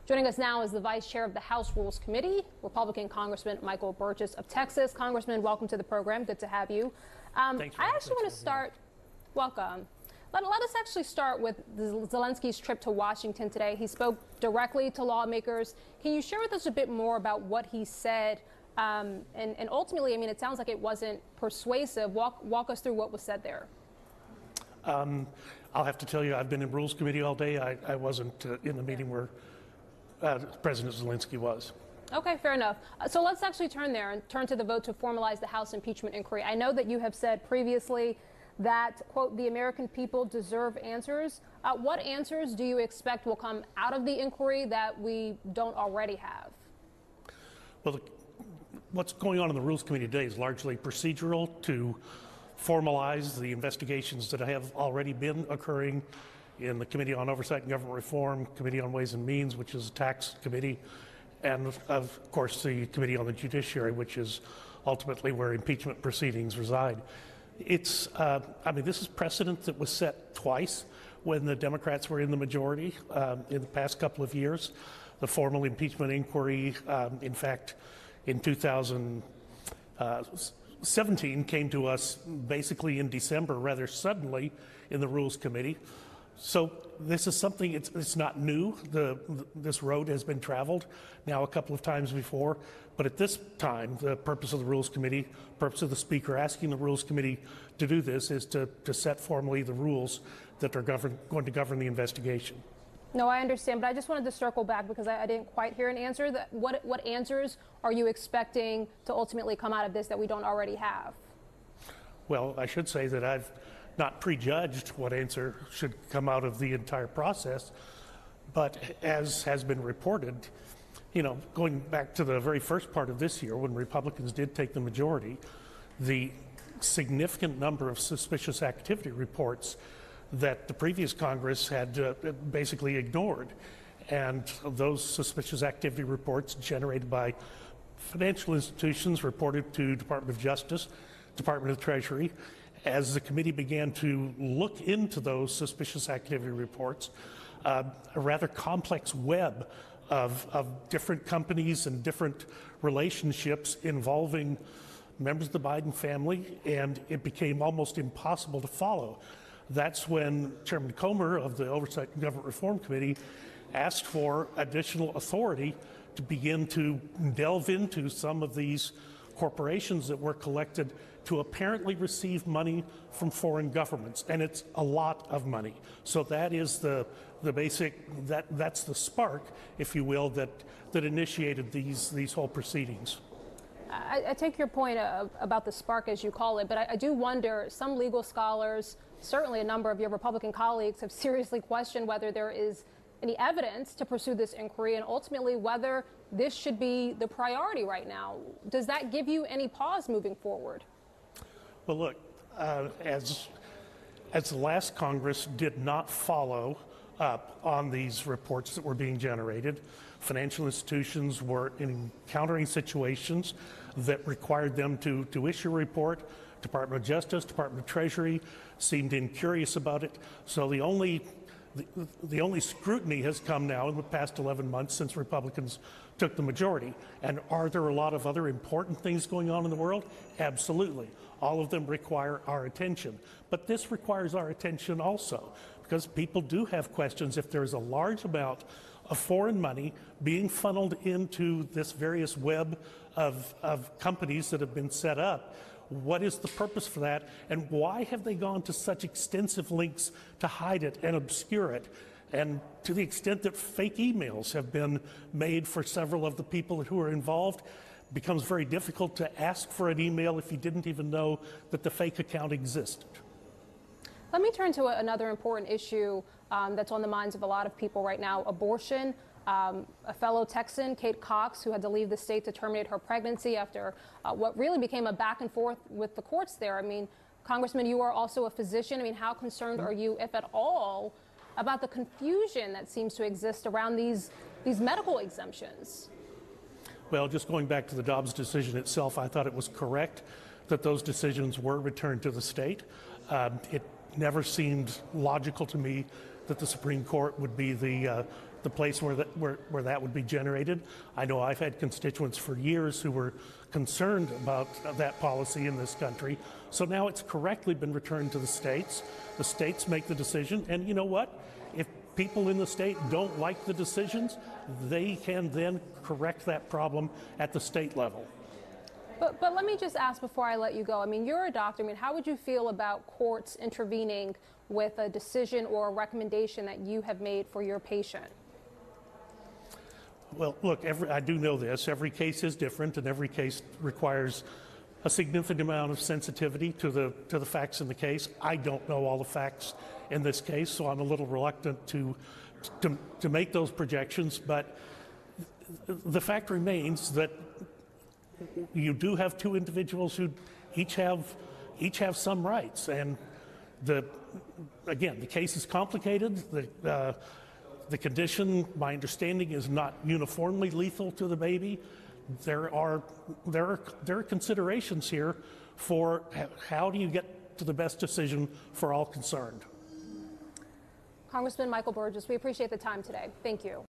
Joining us now is the Vice Chair of the House Rules Committee, Republican Congressman Michael Burgess of Texas. Congressman, welcome to the program. Good to have you. Thanks for I actually want to start. Welcome. Let us actually start with Zelensky's trip to Washington today. He spoke directly to lawmakers. Can you share with us a bit more about what he said? And ultimately, I mean, it sounds like it wasn't persuasive. Walk us through what was said there. I'll have to tell you, I've been in Rules Committee all day. I wasn't in the meeting where President Zelensky was. Okay, fair enough. So let's actually turn there and turn to the vote to formalize the House impeachment inquiry. I know that you have said previously that, quote, the American people deserve answers. What answers do you expect will come out of the inquiry that we don't already have? Well, what's going on in the Rules Committee today is largely procedural to formalize the investigations that have already been occurring in the Committee on Oversight and Government Reform, Committee on Ways and Means, which is a tax committee, and of course the Committee on the Judiciary, which is ultimately where impeachment proceedings reside. It's, I mean, this is precedent that was set twice when the Democrats were in the majority in the past couple of years. The formal impeachment inquiry, in fact, in 2017 came to us basically in December, rather suddenly, in the Rules Committee. So this is something, it's not new. This road has been traveled now a couple of times before, but at this time, the purpose of the Rules Committee, purpose of the Speaker asking the Rules Committee to do this is to set formally the rules that are going to govern the investigation. No, I understand, but I just wanted to circle back because I didn't quite hear an answer. What answers are you expecting to ultimately come out of this that we don't already have? Well, I should say that I've not prejudged what answer should come out of the entire process, but as has been reported, you know, going back to the very first part of this year when Republicans did take the majority, the significant number of suspicious activity reports that the previous Congress had basically ignored. And those suspicious activity reports generated by financial institutions reported to Department of Justice, Department of Treasury. As the committee began to look into those suspicious activity reports, a rather complex web of different companies and different relationships involving members of the Biden family, and it became almost impossible to follow. That's when Chairman Comer of the Oversight and Government Reform Committee asked for additional authority to begin to delve into some of these corporations that were collected to apparently receive money from foreign governments, and it's a lot of money. So that is the basic, that's the spark, if you will, that initiated these whole proceedings. I take your point about the spark, as you call it, but I do wonder, some legal scholars, certainly a number of your Republican colleagues, have seriously questioned whether there is any evidence to pursue this inquiry and ultimately whether this should be the priority right now. Does that give you any pause moving forward? Well, look, as the last Congress did not follow up on these reports that were being generated, financial institutions were encountering situations that required them to issue a report. Department of Justice, Department of Treasury seemed incurious about it. So the only scrutiny has come now in the past 11 months since Republicans took the majority. And are there a lot of other important things going on in the world? Absolutely. All of them require our attention. But this requires our attention also, because people do have questions. If there is a large amount of foreign money being funneled into this various web of companies that have been set up, what is the purpose for that, and why have they gone to such extensive lengths to hide it and obscure it? And to the extent that fake emails have been made for several of the people who are involved, it becomes very difficult to ask for an email if you didn't even know that the fake account existed. Let me turn to another important issue that's on the minds of a lot of people right now, abortion. A fellow Texan, Kate Cox, who had to leave the state to terminate her pregnancy after what really became a back and forth with the courts there. I mean, Congressman, you are also a physician. I mean, how concerned are you, if at all, about the confusion that seems to exist around these medical exemptions? Well, just going back to the Dobbs decision itself, I thought it was correct that those decisions were returned to the state. It never seemed logical to me that the Supreme Court would be the the place where that would be generated. I know I've had constituents for years who were concerned about that policy in this country. So now it's correctly been returned to the states. The states make the decision, and you know what? If people in the state don't like the decisions, they can then correct that problem at the state level. But let me just ask before I let you go. I mean, you're a doctor. I mean, how would you feel about courts intervening with a decision or a recommendation that you have made for your patient? Well, look, I do know this. Every case is different, and every case requires a significant amount of sensitivity to the facts in the case. I don't know all the facts in this case, so I'm a little reluctant to make those projections. But the fact remains that you do have two individuals who each have some rights, and again, the case is complicated. The condition, my understanding, is not uniformly lethal to the baby. There are considerations here for how do you get to the best decision for all concerned. Congressman Michael Burgess, we appreciate the time today. Thank you.